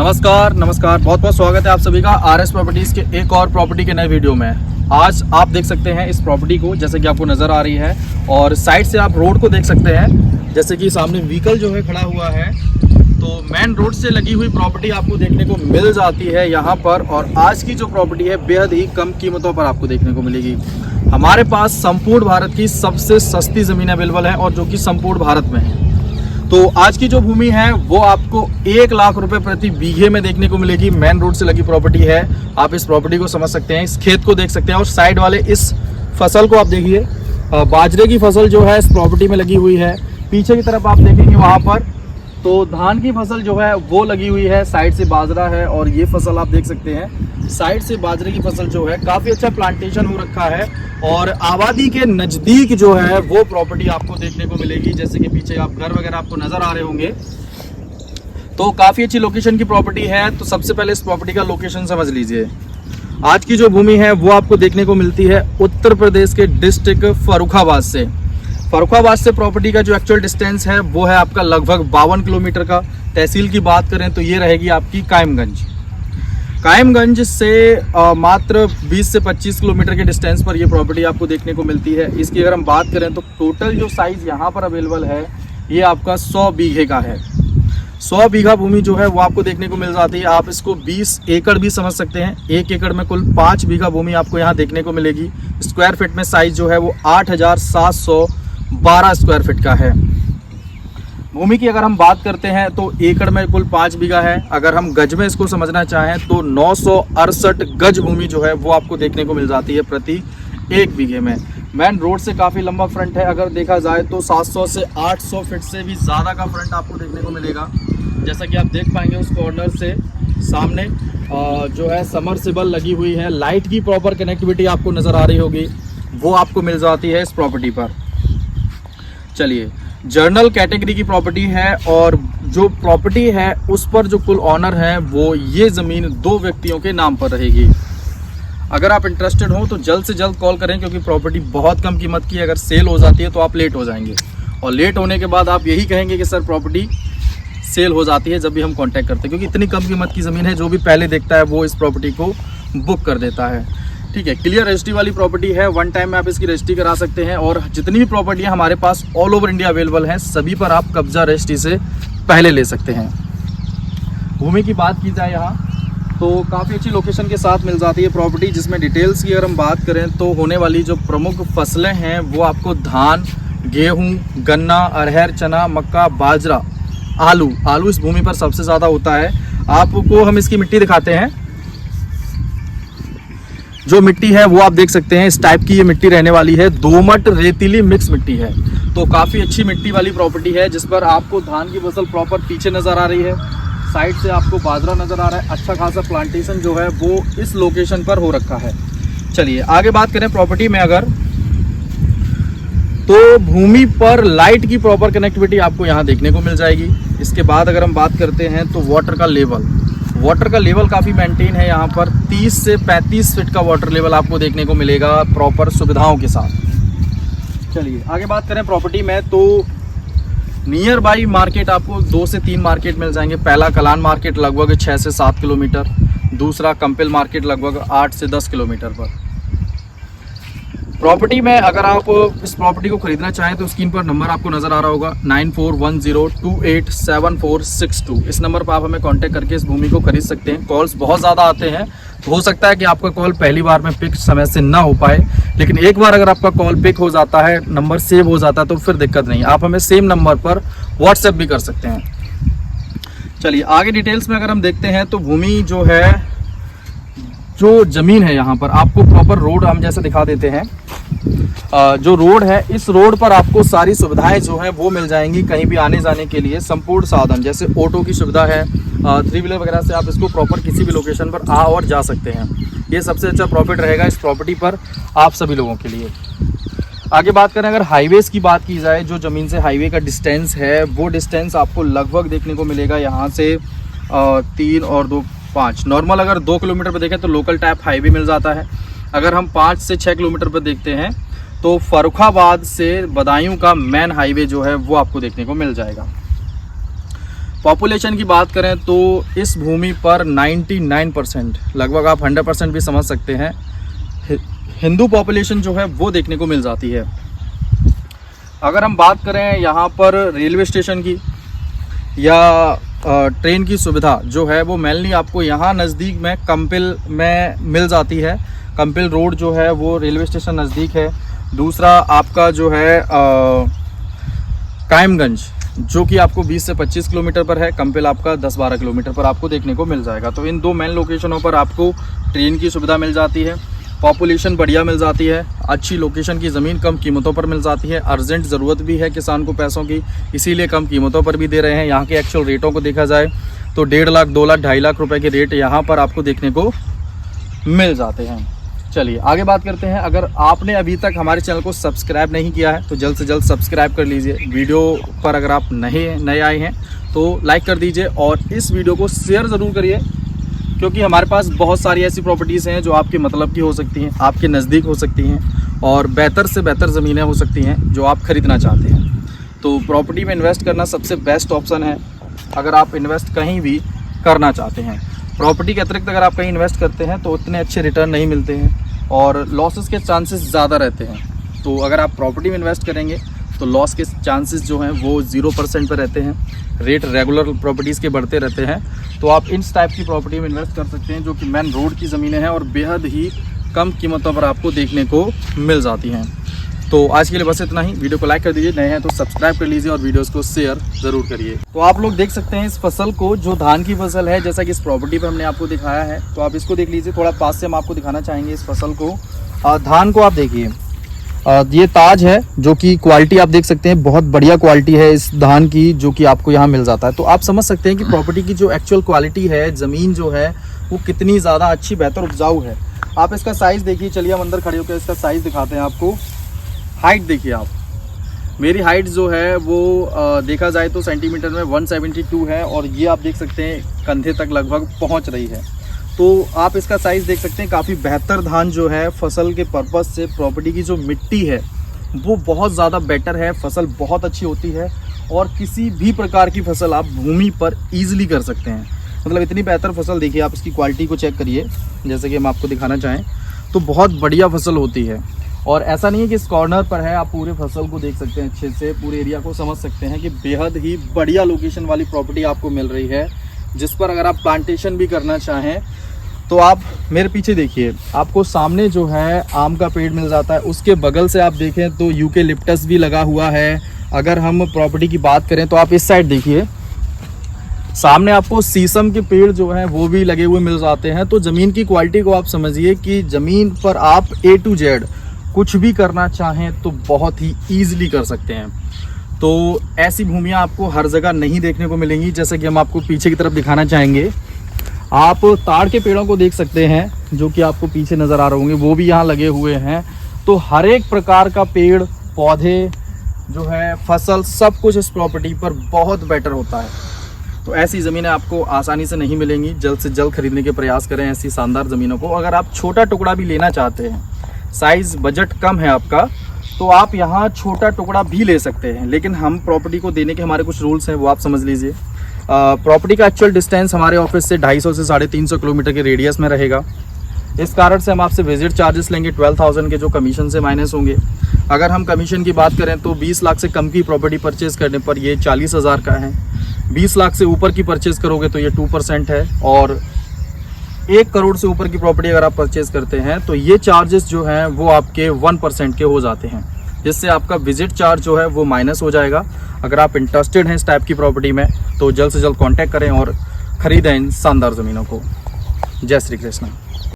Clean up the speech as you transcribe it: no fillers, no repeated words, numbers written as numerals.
नमस्कार बहुत बहुत स्वागत है आप सभी का आरएस प्रॉपर्टीज के एक और प्रॉपर्टी के नए वीडियो में। आज आप देख सकते हैं इस प्रॉपर्टी को, जैसे कि आपको नज़र आ रही है, और साइड से आप रोड को देख सकते हैं। जैसे कि सामने व्हीकल जो है खड़ा हुआ है, तो मेन रोड से लगी हुई प्रॉपर्टी आपको देखने को मिल जाती है यहाँ पर। और आज की जो प्रॉपर्टी है बेहद ही कम कीमतों पर आपको देखने को मिलेगी। हमारे पास संपूर्ण भारत की सबसे सस्ती ज़मीन अवेलेबल है, और जो कि संपूर्ण भारत में है। तो आज की जो भूमि है वो आपको 1 लाख रुपए प्रति बीघे में देखने को मिलेगी। मेन रोड से लगी प्रॉपर्टी है, आप इस प्रॉपर्टी को समझ सकते हैं, इस खेत को देख सकते हैं। और साइड वाले इस फसल को आप देखिए, बाजरे की फसल जो है इस प्रॉपर्टी में लगी हुई है। पीछे की तरफ आप देखेंगे वहाँ पर तो धान की फसल जो है वो लगी हुई है, साइड से बाजरा है। और ये फसल आप देख सकते हैं, साइड से बाजरे की फसल जो है काफ़ी अच्छा प्लांटेशन हो रखा है, और आबादी के नज़दीक जो है वो प्रॉपर्टी आपको देखने को मिलेगी। जैसे कि पीछे आप घर वगैरह आपको नज़र आ रहे होंगे, तो काफ़ी अच्छी लोकेशन की प्रॉपर्टी है। तो सबसे पहले इस प्रॉपर्टी का लोकेशन समझ लीजिए। आज की जो भूमि है वो आपको देखने को मिलती है उत्तर प्रदेश के डिस्ट्रिक्ट फर्रुखाबाद से। फर्रुखाबाद से प्रॉपर्टी का जो एक्चुअल डिस्टेंस है वो है आपका लगभग 52 किलोमीटर का। तहसील की बात करें तो ये रहेगी आपकी कायमगंज से मात्र 20 से 25 किलोमीटर के डिस्टेंस पर ये प्रॉपर्टी आपको देखने को मिलती है। इसकी अगर हम बात करें तो टोटल जो साइज़ यहाँ पर अवेलेबल है ये आपका 100 बीघे का है। 100 बीघा भूमि जो है वो आपको देखने को मिल जाती है। आप इसको 20 एकड़ भी समझ सकते हैं। 1 एकड़ में कुल 5 बीघा भूमि आपको यहाँ देखने को मिलेगी। स्क्वायर फीट में साइज़ जो है वो 8,712 स्क्वायर फीट का है। भूमि की अगर हम बात करते हैं तो एकड़ में कुल 5 बीघा है। अगर हम गज में इसको समझना चाहें तो 968 गज भूमि जो है वो आपको देखने को मिल जाती है प्रति 1 बीघे में। मेन रोड से काफ़ी लंबा फ्रंट है, अगर देखा जाए तो 700 से 800 फीट से भी ज़्यादा का फ्रंट आपको देखने को मिलेगा। जैसा कि आप देख पाएंगे उस कॉर्नर से सामने जो है समरसेबल लगी हुई है। लाइट की प्रॉपर कनेक्टिविटी आपको नज़र आ रही होगी, वो आपको मिल जाती है इस प्रॉपर्टी पर। चलिए, जर्नल कैटेगरी की प्रॉपर्टी है, और जो प्रॉपर्टी है उस पर जो कुल ऑनर है वो ये ज़मीन 2 व्यक्तियों के नाम पर रहेगी। अगर आप इंटरेस्टेड हो तो जल्द से जल्द कॉल करें, क्योंकि प्रॉपर्टी बहुत कम कीमत की है। अगर सेल हो जाती है तो आप लेट हो जाएंगे, और लेट होने के बाद आप यही कहेंगे कि सर प्रॉपर्टी सेल हो जाती है जब भी हम कांटेक्ट करते हैं, क्योंकि इतनी कम कीमत की ज़मीन है। जो भी पहले देखता है वो इस प्रॉपर्टी को बुक कर देता है। ठीक है, क्लियर रजिस्ट्री वाली प्रॉपर्टी है। 1 टाइम में आप इसकी रजिस्ट्री करा सकते हैं, और जितनी भी प्रॉपर्टियां हमारे पास ऑल ओवर इंडिया अवेलेबल हैं सभी पर आप कब्जा रजिस्ट्री से पहले ले सकते हैं। भूमि की बात की जाए यहाँ तो काफ़ी अच्छी लोकेशन के साथ मिल जाती है प्रॉपर्टी, जिसमें डिटेल्स की अगर हम बात करें तो होने वाली जो प्रमुख फसलें हैं वो आपको धान, गेहूँ, गन्ना, अरहर, चना, मक्का, बाजरा, आलू इस भूमि पर सबसे ज़्यादा होता है। आपको हम इसकी मिट्टी दिखाते हैं। जो मिट्टी है वो आप देख सकते हैं, इस टाइप की ये मिट्टी रहने वाली है। दोमट रेतीली मिक्स मिट्टी है, तो काफ़ी अच्छी मिट्टी वाली प्रॉपर्टी है, जिस पर आपको धान की फसल प्रॉपर पीछे नज़र आ रही है। साइड से आपको बाजरा नज़र आ रहा है। अच्छा खासा प्लांटेशन जो है वो इस लोकेशन पर हो रखा है। चलिए आगे बात करें प्रॉपर्टी में अगर, तो भूमि पर लाइट की प्रॉपर कनेक्टिविटी आपको यहाँ देखने को मिल जाएगी। इसके बाद अगर हम बात करते हैं तो वाटर का लेवल काफ़ी मेंटेन है। यहाँ पर 30 से 35 फीट का वाटर लेवल आपको देखने को मिलेगा प्रॉपर सुविधाओं के साथ। चलिए आगे बात करें प्रॉपर्टी में, तो नियर बाई मार्केट आपको 2 से 3 मार्केट मिल जाएंगे। पहला कलान मार्केट लगभग 6 से 7 किलोमीटर, दूसरा कंपिल मार्केट लगभग 8 से 10 किलोमीटर पर। प्रॉपर्टी में अगर आप इस प्रॉपर्टी को खरीदना चाहें तो स्क्रीन पर नंबर आपको नज़र आ रहा होगा 9410287462। इस नंबर पर आप हमें कांटेक्ट करके इस भूमि को खरीद सकते हैं। कॉल्स बहुत ज़्यादा आते हैं, तो हो सकता है कि आपका कॉल पहली बार में पिक समय से ना हो पाए, लेकिन एक बार अगर आपका कॉल पिक हो जाता है, नंबर सेव हो जाता है, तो फिर दिक्कत नहीं। आप हमें सेम नंबर पर व्हाट्सएप भी कर सकते हैं। चलिए आगे डिटेल्स में अगर हम देखते हैं तो भूमि जो है, जो ज़मीन है यहाँ पर आपको प्रॉपर रोड हम जैसे दिखा देते हैं। जो रोड है, इस रोड पर आपको सारी सुविधाएं जो हैं वो मिल जाएंगी। कहीं भी आने जाने के लिए संपूर्ण साधन, जैसे ऑटो की सुविधा है, 3 व्हीलर वगैरह से आप इसको प्रॉपर किसी भी लोकेशन पर आ और जा सकते हैं। ये सबसे अच्छा प्रॉफिट रहेगा इस प्रॉपर्टी पर आप सभी लोगों के लिए। आगे बात करें अगर हाईवेज की बात की जाए, जो ज़मीन से हाईवे का डिस्टेंस है वो डिस्टेंस आपको लगभग देखने को मिलेगा यहाँ से 3 और 2 5। नॉर्मल अगर 2 किलोमीटर पर देखें तो लोकल टाइप हाईवे मिल जाता है। अगर हम 5 से 6 किलोमीटर पर देखते हैं तो फर्रुखाबाद से बदायूं का मेन हाईवे जो है वो आपको देखने को मिल जाएगा। पॉपुलेशन की बात करें तो इस भूमि पर 99% लगभग आप 100% भी समझ सकते हैं हिंदू पॉपुलेशन जो है वो देखने को मिल जाती है। अगर हम बात करें यहाँ पर रेलवे स्टेशन की या ट्रेन की सुविधा जो है वो मेनली आपको यहाँ नज़दीक में कंपिल में मिल जाती है। कंपिल रोड जो है वो रेलवे स्टेशन नज़दीक है। दूसरा आपका जो है कायमगंज जो कि आपको 20 से 25 किलोमीटर पर है। कंपिल आपका 10-12 किलोमीटर पर आपको देखने को मिल जाएगा। तो इन दो मेन लोकेशनों पर आपको ट्रेन की सुविधा मिल जाती है, पॉपुलेशन बढ़िया मिल जाती है, अच्छी लोकेशन की ज़मीन कम कीमतों पर मिल जाती है। अर्जेंट ज़रूरत भी है किसान को पैसों की, इसीलिए कम कीमतों पर भी दे रहे हैं। यहाँ के एक्चुअल रेटों को देखा जाए तो 1.5 लाख 2 लाख 2.5 लाख रुपए के रेट यहाँ पर आपको देखने को मिल जाते हैं। चलिए आगे बात करते हैं। अगर आपने अभी तक हमारे चैनल को सब्सक्राइब नहीं किया है तो जल्द से जल्द सब्सक्राइब कर लीजिए। वीडियो पर अगर आप नए आए हैं तो लाइक कर दीजिए और इस वीडियो को शेयर ज़रूर करिए, क्योंकि हमारे पास बहुत सारी ऐसी प्रॉपर्टीज़ हैं जो आपके मतलब की हो सकती हैं, आपके नज़दीक हो सकती हैं और बेहतर से बेहतर ज़मीनें हो सकती हैं जो आप ख़रीदना चाहते हैं। तो प्रॉपर्टी में इन्वेस्ट करना सबसे बेस्ट ऑप्शन है अगर आप इन्वेस्ट कहीं भी करना चाहते हैं। प्रॉपर्टी के अतिरिक्त अगर आप कहीं इन्वेस्ट करते हैं तो उतने अच्छे रिटर्न नहीं मिलते हैं और लॉसेस के चांसेस ज़्यादा रहते हैं। तो अगर आप प्रॉपर्टी में इन्वेस्ट करेंगे तो लॉस के चांसेस जो हैं वो 0% पर रहते हैं। रेट रेगुलर प्रॉपर्टीज़ के बढ़ते रहते हैं। तो आप इस टाइप की प्रॉपर्टी में इन्वेस्ट कर सकते हैं जो कि मेन रोड की ज़मीनें हैं और बेहद ही कम कीमतों पर आपको देखने को मिल जाती हैं। तो आज के लिए बस इतना ही। वीडियो को लाइक कर दीजिए, नए हैं तो सब्सक्राइब कर लीजिए और वीडियोस को शेयर ज़रूर करिए। तो आप लोग देख सकते हैं इस फसल को, जो धान की फसल है, जैसा कि इस प्रॉपर्टी पर हमने आपको दिखाया है। तो आप इसको देख लीजिए, थोड़ा पास से हम आपको दिखाना चाहेंगे इस फसल को। धान को आप देखिए, ये ताज है जो कि क्वालिटी आप देख सकते हैं, बहुत बढ़िया क्वालिटी है इस धान की जो कि आपको यहाँ मिल जाता है। तो आप समझ सकते हैं कि प्रॉपर्टी की जो एक्चुअल क्वालिटी है, ज़मीन जो है वो कितनी ज़्यादा अच्छी बेहतर उपजाऊ है। आप इसका साइज़ देखिए, चलिए हम अंदर खड़े होकर इसका साइज़ दिखाते हैं आपको। हाइट देखिए आप, मेरी हाइट जो है वो देखा जाए तो सेंटीमीटर में 172 है और ये आप देख सकते हैं कंधे तक लगभग पहुंच रही है। तो आप इसका साइज़ देख सकते हैं, काफ़ी बेहतर धान जो है फसल के पर्पज़ से। प्रॉपर्टी की जो मिट्टी है वो बहुत ज़्यादा बेटर है, फसल बहुत अच्छी होती है और किसी भी प्रकार की फसल आप भूमि पर ईजिली कर सकते हैं। मतलब इतनी बेहतर फसल देखिए, आप इसकी क्वालिटी को चेक करिए, जैसे कि हम आपको दिखाना चाहें तो बहुत बढ़िया फसल होती है। और ऐसा नहीं है कि इस कॉर्नर पर है, आप पूरे फसल को देख सकते हैं अच्छे से, पूरे एरिया को समझ सकते हैं कि बेहद ही बढ़िया लोकेशन वाली प्रॉपर्टी आपको मिल रही है, जिस पर अगर आप प्लांटेशन भी करना चाहें तो आप मेरे पीछे देखिए, आपको सामने जो है आम का पेड़ मिल जाता है। उसके बगल से आप देखें तो यूकेलिप्टस भी लगा हुआ है। अगर हम प्रॉपर्टी की बात करें तो आप इस साइड देखिए, सामने आपको शीशम के पेड़ जो हैं वो भी लगे हुए मिल जाते हैं। तो ज़मीन की क्वालिटी को आप समझिए कि ज़मीन पर आप A to Z कुछ भी करना चाहें तो बहुत ही ईजिली कर सकते हैं। तो ऐसी भूमियां आपको हर जगह नहीं देखने को मिलेंगी। जैसे कि हम आपको पीछे की तरफ दिखाना चाहेंगे, आप ताड़ के पेड़ों को देख सकते हैं जो कि आपको पीछे नज़र आ रहे होंगे, वो भी यहाँ लगे हुए हैं। तो हर एक प्रकार का पेड़ पौधे जो है, फसल, सब कुछ इस प्रॉपर्टी पर बहुत बेटर होता है। तो ऐसी ज़मीनें आपको आसानी से नहीं मिलेंगी। जल्द से जल्द खरीदने के प्रयास करें ऐसी शानदार ज़मीनों को। अगर आप छोटा टुकड़ा भी लेना चाहते हैं, साइज़ बजट कम है आपका, तो आप यहाँ छोटा टुकड़ा भी ले सकते हैं। लेकिन हम प्रॉपर्टी को देने के हमारे कुछ रूल्स हैं, वो आप समझ लीजिए। प्रॉपर्टी का एक्चुअल डिस्टेंस हमारे ऑफिस से 250 से 350 किलोमीटर के रेडियस में रहेगा। इस कारण से हम आपसे विजिट चार्जेस लेंगे 12,000 के, जो कमीशन से माइनस होंगे। अगर हम कमीशन की बात करें तो 20 लाख से कम की प्रॉपर्टी परचेज़ करने पर ये 40,000 का है। 20 लाख से ऊपर की परचेज़ करोगे तो ये 2% है और 1 करोड़ से ऊपर की प्रॉपर्टी अगर आप परचेज़ करते हैं तो ये चार्जेस जो हैं वो आपके 1% के हो जाते हैं, जिससे आपका विजिट चार्ज जो है वो माइनस हो जाएगा। अगर आप इंटरेस्टेड हैं इस टाइप की प्रॉपर्टी में तो जल्द से जल्द कांटेक्ट करें और ख़रीदें इन शानदार ज़मीनों को। जय श्री कृष्ण।